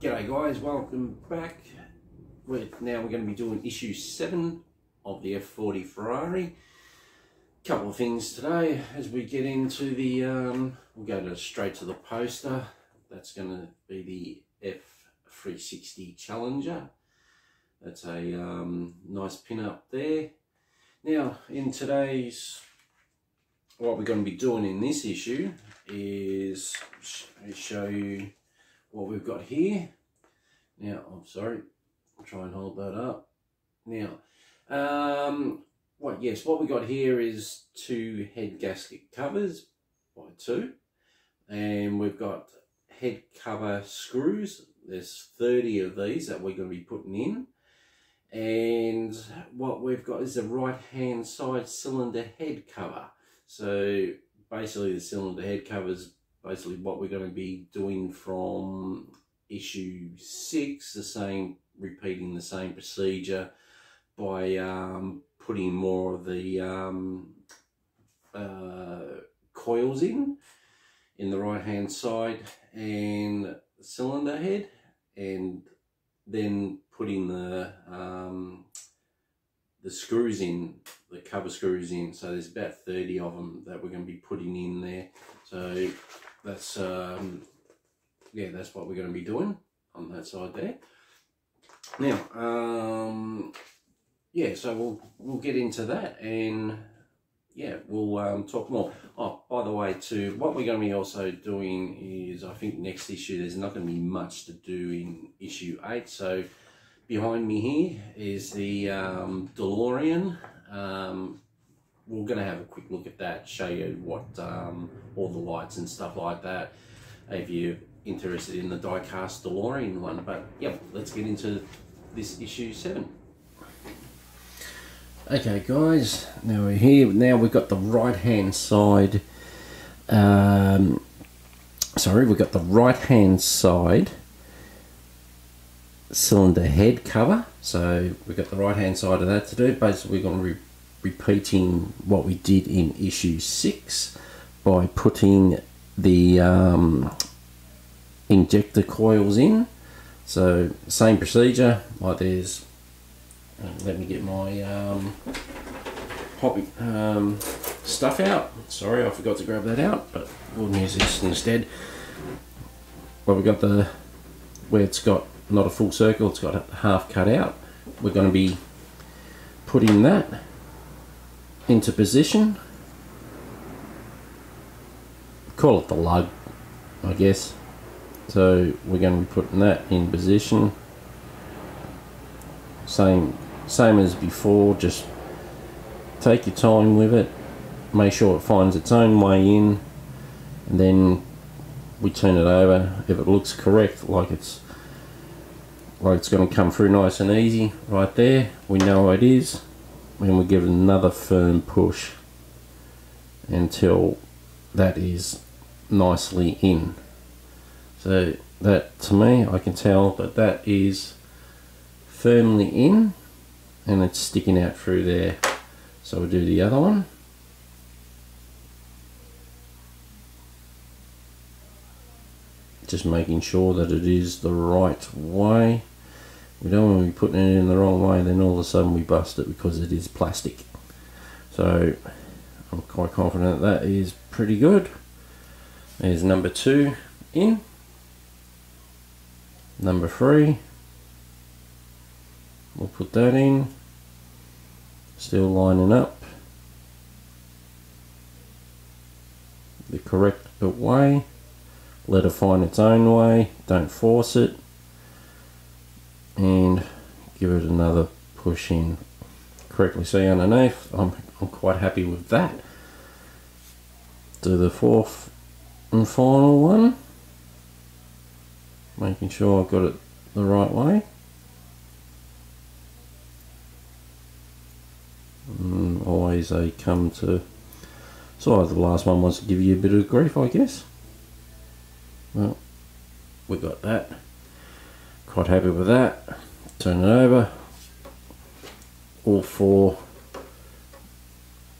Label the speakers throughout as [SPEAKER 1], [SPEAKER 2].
[SPEAKER 1] G'day guys, welcome back. We're going to be doing issue 7 of the F40 Ferrari. Couple of things today as we get into the, we'll go straight to the poster. That's going to be the F360 Challenger. That's a nice pin up there. Now in today's, what we're going to be doing in this issue is show you what we've got here. Now, I'm sorry, I'll try and hold that up. Now, what we got here is 2 head gasket covers by 2, and we've got head cover screws. There's 30 of these that we're going to be putting in, and what we've got is a right hand side cylinder head cover. So basically the cylinder head cover is basically what we're going to be doing from issue 6, repeating the same procedure by putting more of the coils in the right hand side and the cylinder head, and then putting the screws in, the cover screws in. So there's about 30 of them that we're going to be putting in there. So that's yeah, that's what we're going to be doing on that side there. Now yeah, so we'll get into that, and yeah, we'll talk more. Oh, by the way, too, what we're going to be also doing is, I think next issue there's not going to be much to do in issue 8. So behind me here is the DeLorean. We're going to have a quick look at that, show you what all the lights and stuff like that, if you're interested in the diecast DeLorean one. But yep, let's get into this issue 7. Okay guys, now we're here. Now we've got the right hand side, we've got the right hand side cylinder head cover. So we've got the right hand side of that to do. Basically we're going to be repeating what we did in issue 6 by putting the injector coils in. So same procedure, like there's, let me get my poppy stuff out. Sorry, I forgot to grab that out, but we'll use this instead. Well, we've got the, where it's got not a full circle, it's got half cut out. We're going to be putting that into position. Call it the lug, I guess. So we're going to be putting that in position. Same as before, just take your time with it, make sure it finds its own way in, and then we turn it over. If it looks correct, like it's going to come through nice and easy right there, we know it is, and we give it another firm push until that is nicely in. So that, to me, I can tell that that is firmly in and it's sticking out through there. So we'll do the other one. Just making sure that it is the right way. We don't want to be putting it in the wrong way, then all of a sudden we bust it because it is plastic. So I'm quite confident that is pretty good. There's number 2 in. Number 3. We'll put that in, still lining up the correct way. Let it find its own way, don't force it, and give it another push in. Correctly see underneath. I'm quite happy with that. Do the 4th and final one, making sure I've got it the right way. Always they come to, so the last one wants to give you a bit of grief, I guess. Well, we got that. Quite happy with that. Turn it over. All 4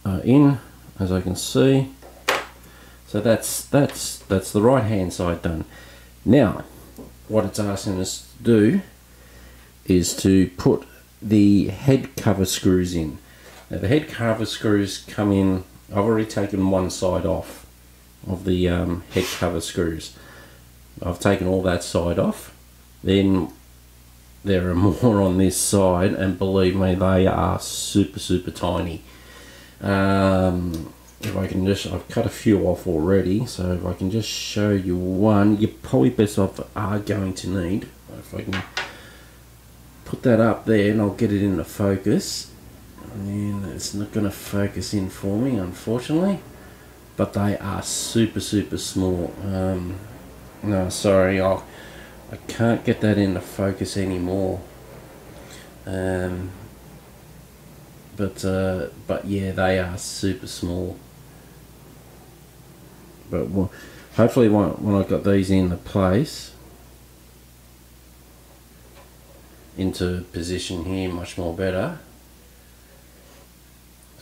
[SPEAKER 1] are in, as I can see. So that's the right hand side done. Now what it's asking us to do is to put the head cover screws in. Now the head cover screws come in, I've already taken one side off of the head cover screws. I've taken all that side off. Then there are more on this side, and believe me, they are super tiny. If I can just, I've cut a few off already, so if I can just show you one, you're probably best off are going to need, if I can put that up there and I'll get it into focus. And it's not going to focus in for me, unfortunately, but they are super small. No, sorry, I can't get that into focus anymore. But yeah, they are super small. But hopefully when I've got these into place, into position here, much more better.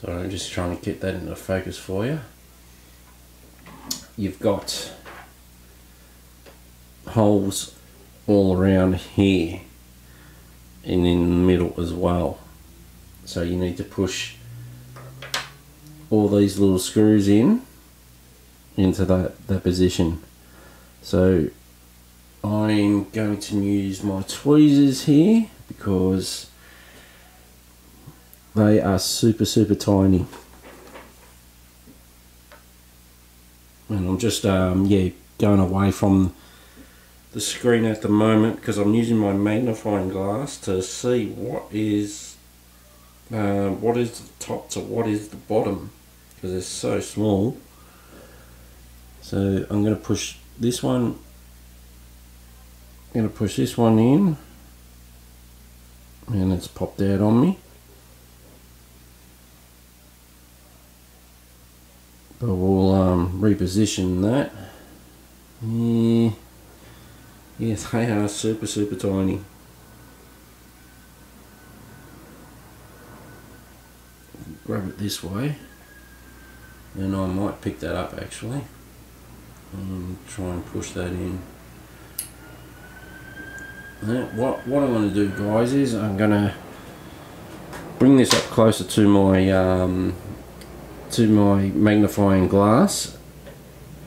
[SPEAKER 1] So I'm just trying to get that into focus for you. You've got holes all around here and in the middle as well. So you need to push all these little screws into that position. So I'm going to use my tweezers here because they are super tiny. And I'm just yeah, going away from the screen at the moment because I'm using my magnifying glass to see what is the top to what is the bottom, because it's so small. So I'm going to push this one. I'm going to push this one in, and it's popped out on me. But we'll reposition that. Yeah. Yes, they are super tiny. Grab it this way, and I might pick that up actually and try and push that in. Now, what I want to do, guys, is I'm going to bring this up closer to my magnifying glass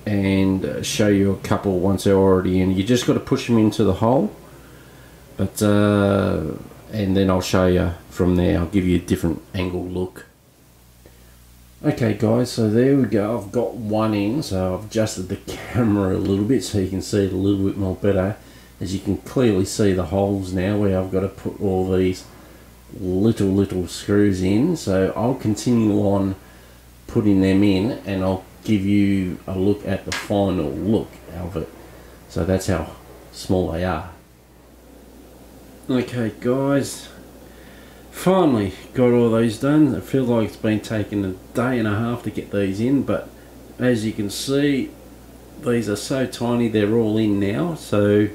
[SPEAKER 1] and show you a couple once they're already in. You just got to push them into the hole, but and then I'll show you from there. I'll give you a different angle look. Okay guys, so there we go. I've got one in, so I've adjusted the camera a little bit so you can see it a little bit more better. As you can clearly see the holes now where I've got to put all these little screws in. So I'll continue on putting them in and I'll give you a look at the final look of it. So that's how small they are. Okay guys, finally got all these done. I feel like it's been taking a day and a half to get these in, but as you can see, these are so tiny. They're all in now, so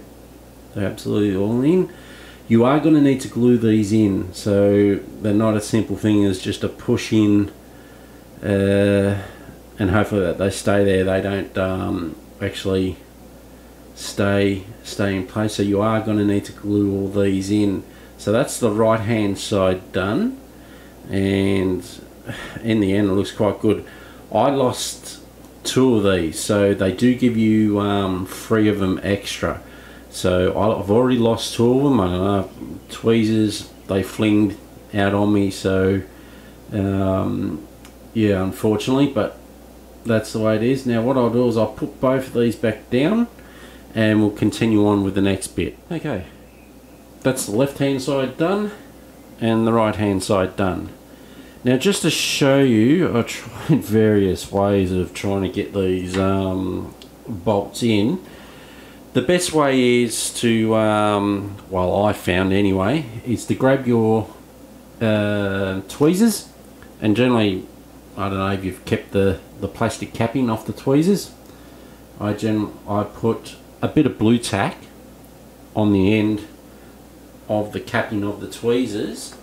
[SPEAKER 1] they're absolutely all in. You are going to need to glue these in, so they're not a simple thing as just a push in and hopefully that they stay there. They don't actually stay in place, so you are going to need to glue all these in. So that's the right hand side done, and in the end it looks quite good. I lost 2 of these, so they do give you 3 of them extra. So I've already lost 2 of them. I don't know, tweezers, they flinged out on me, so yeah, unfortunately, but that's the way it is. Now what I'll do is I'll put both of these back down and we'll continue on with the next bit. Okay, that's the left hand side done and the right hand side done. Now just to show you, I tried various ways of trying to get these bolts in. The best way is to, well, I found anyway, is to grab your tweezers, and generally, I don't know if you've kept the plastic capping off the tweezers. I put a bit of blue tack on the end of the capping of the tweezers,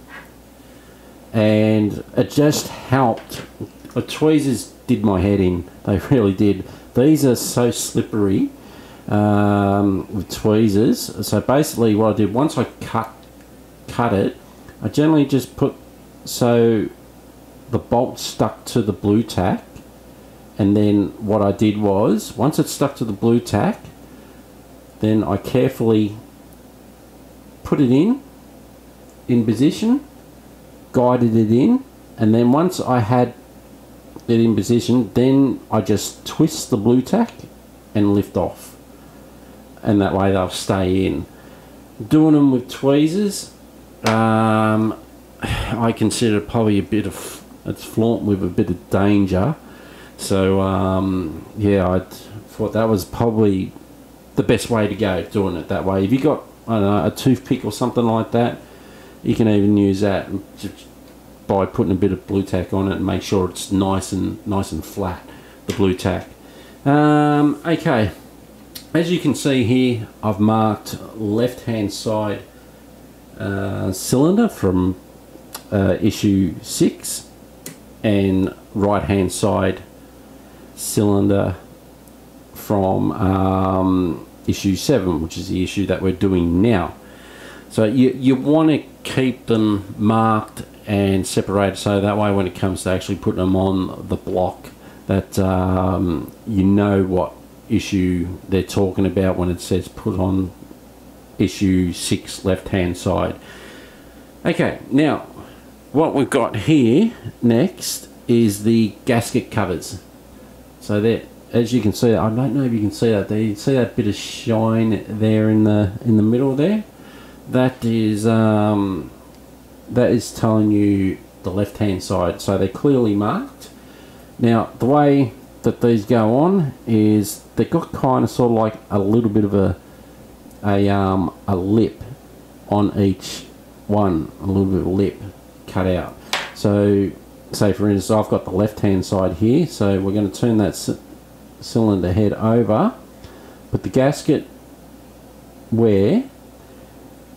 [SPEAKER 1] and it just helped. The tweezers did my head in, they really did. These are so slippery with tweezers. So basically what I did, once I cut it, I generally just put so the bolt stuck to the blue tack, and then what I did was, once it stuck to the blue tack, then I carefully put it in position, guided it in, and then once I had it in position, then I just twist the blue tack and lift off, and that way they'll stay in. Doing them with tweezers, I consider probably a bit of, it's fraught with a bit of danger. So yeah, I thought that was probably the best way to go, doing it that way. If you got, I don't know, a toothpick or something like that, you can even use that just by putting a bit of blue tack on it and make sure it's nice and flat, the blue tack. Okay, as you can see here, I've marked left hand side cylinder from issue 6 and right hand side cylinder from issue 7, which is the issue that we're doing now. So you want to keep them marked and separated, so that way when it comes to actually putting them on the block, that you know what issue they're talking about when it says put on issue 6 left hand side. Okay, now what we've got here next is the gasket covers. So that, as you can see, I don't know if you can see that there, you see that bit of shine there in the middle there? That is telling you the left hand side, so they're clearly marked. Now the way that these go on is they've got kind of sort of like a little bit of a lip on each one, a little bit of lip cut out. So say for instance I've got the left hand side here, so we're going to turn that cylinder head over, put the gasket where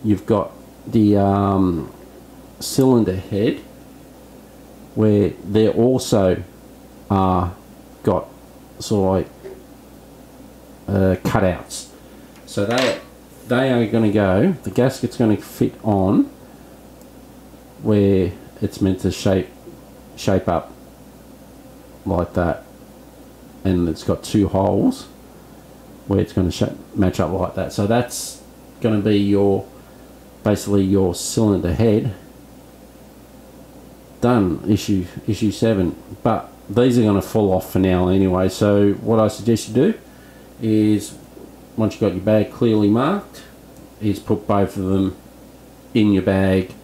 [SPEAKER 1] you've got the cylinder head, where they also are got sort of like cutouts. So they are going to go, the gasket's going to fit on where it's meant to shape up like that, and it's got 2 holes where it's going to match up like that. So that's going to be your, basically your cylinder head done, issue 7. But these are going to fall off for now anyway, so what I suggest you do is, once you've got your bag clearly marked, is put both of them in your bag,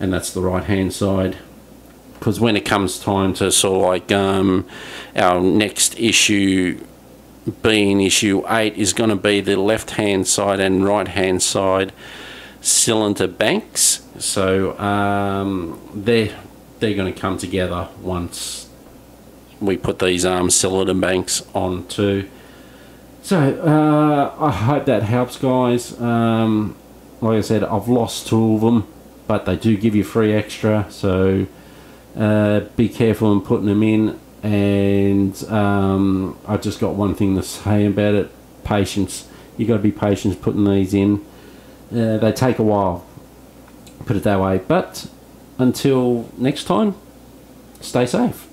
[SPEAKER 1] and that's the right hand side. Because when it comes time to sort of like our next issue, being issue 8, is going to be the left hand side and right hand side cylinder banks. So they're going to come together once we put these cylinder banks on too. So I hope that helps, guys. Like I said, I've lost 2 of them, but they do give you free extra, so be careful in putting them in. And I just got one thing to say about it: patience. You got to be patient putting these in. They take a while, put it that way. But until next time, stay safe.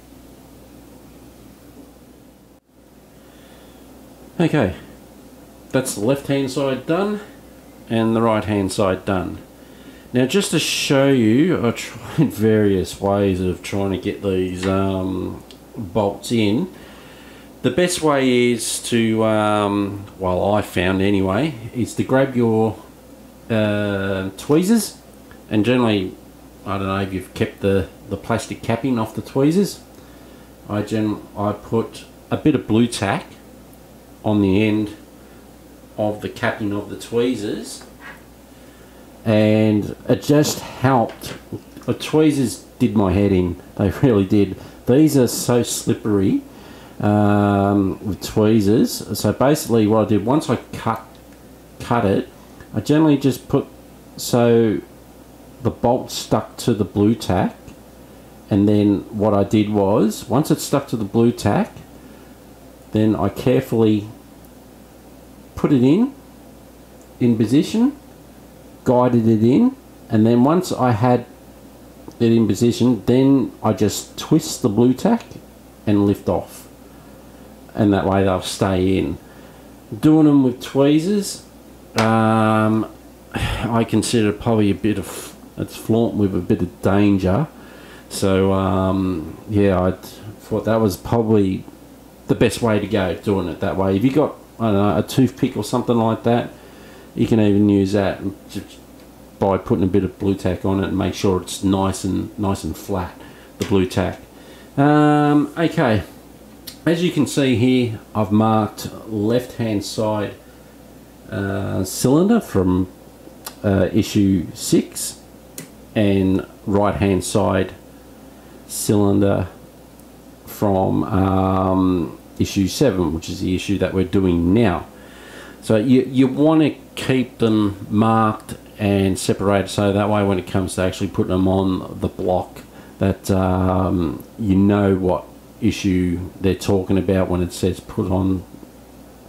[SPEAKER 1] Okay, that's the left hand side done and the right hand side done. Now, just to show you, I tried various ways of trying to get these bolts in. The best way is to, well, I found anyway, is to grab your tweezers, and generally, I don't know if you've kept the plastic capping off the tweezers. I put a bit of blue tack on the end of the capping of the tweezers, and it just helped. The tweezers did my head in, they really did. These are so slippery with tweezers. So basically what I did, once I cut it, I generally just put so the bolt stuck to the blue tack, and then what I did was, once it stuck to the blue tack, then I carefully put it in position, guided it in, and then once I had it in position, then I just twist the blue tack and lift off, and that way they'll stay in. Doing them with tweezers, I consider probably a bit of, it's fraught with a bit of danger. So yeah, I thought that was probably the best way to go, doing it that way. If you got, I don't know, a toothpick or something like that, you can even use that just by putting a bit of blue tack on it and make sure it's nice and flat, the blue tack. Okay, as you can see here, I've marked left hand side cylinder from issue 6 and right hand side cylinder from issue 7, which is the issue that we're doing now. So you want to keep them marked and separated, so that way when it comes to actually putting them on the block, that you know what issue they're talking about when it says put on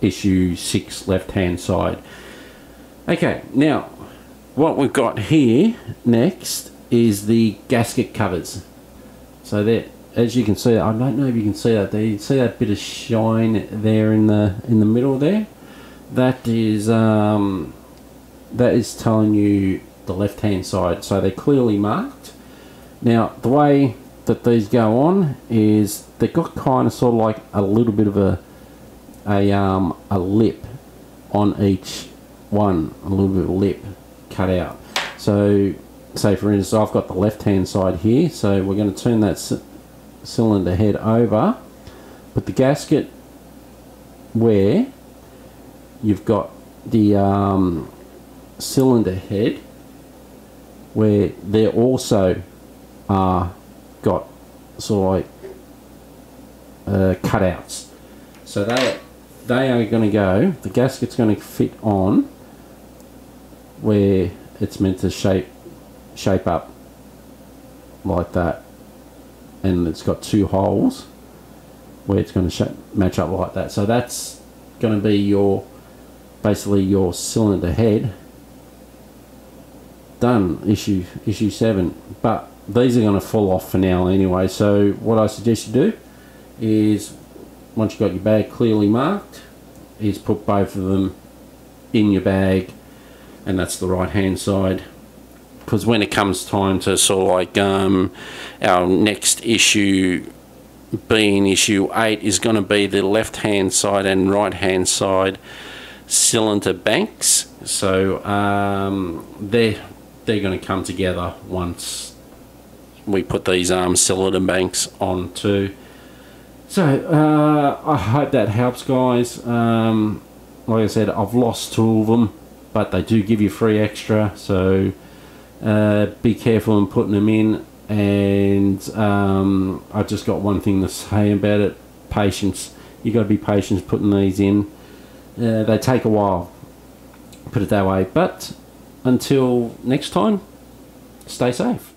[SPEAKER 1] issue 6 left hand side. Okay, now what we've got here next is the gasket covers. So that, as you can see, I don't know if you can see that there. You see that bit of shine there in the middle there? That is telling you the left hand side, so they're clearly marked. Now the way that these go on is they've got kind of sort of like a little bit of a lip on each one, a little bit of lip cut out. So say for instance I've got the left hand side here, so we're going to turn that cylinder head over, put the gasket where you've got the cylinder head, where they also are got sort of like cutouts. So they are going to go, the gasket's going to fit on where it's meant to shape up like that, and it's got 2 holes where it's going to match up like that. So that's going to be your, basically your cylinder head done, issue 7. But these are going to fall off for now anyway, so what I suggest you do is, once you've got your bag clearly marked, is put both of them in your bag, and that's the right hand side. Because when it comes time to sort of like our next issue, being issue 8, is going to be the left hand side and right hand side cylinder banks. So they're going to come together once we put these cylinder banks on too. So I hope that helps, guys. Like I said, I've lost 2 of them, but they do give you free extra, so be careful in putting them in. And I just got one thing to say about it: patience. You got to be patient putting these in. They take a while, put it that way. But until next time, stay safe.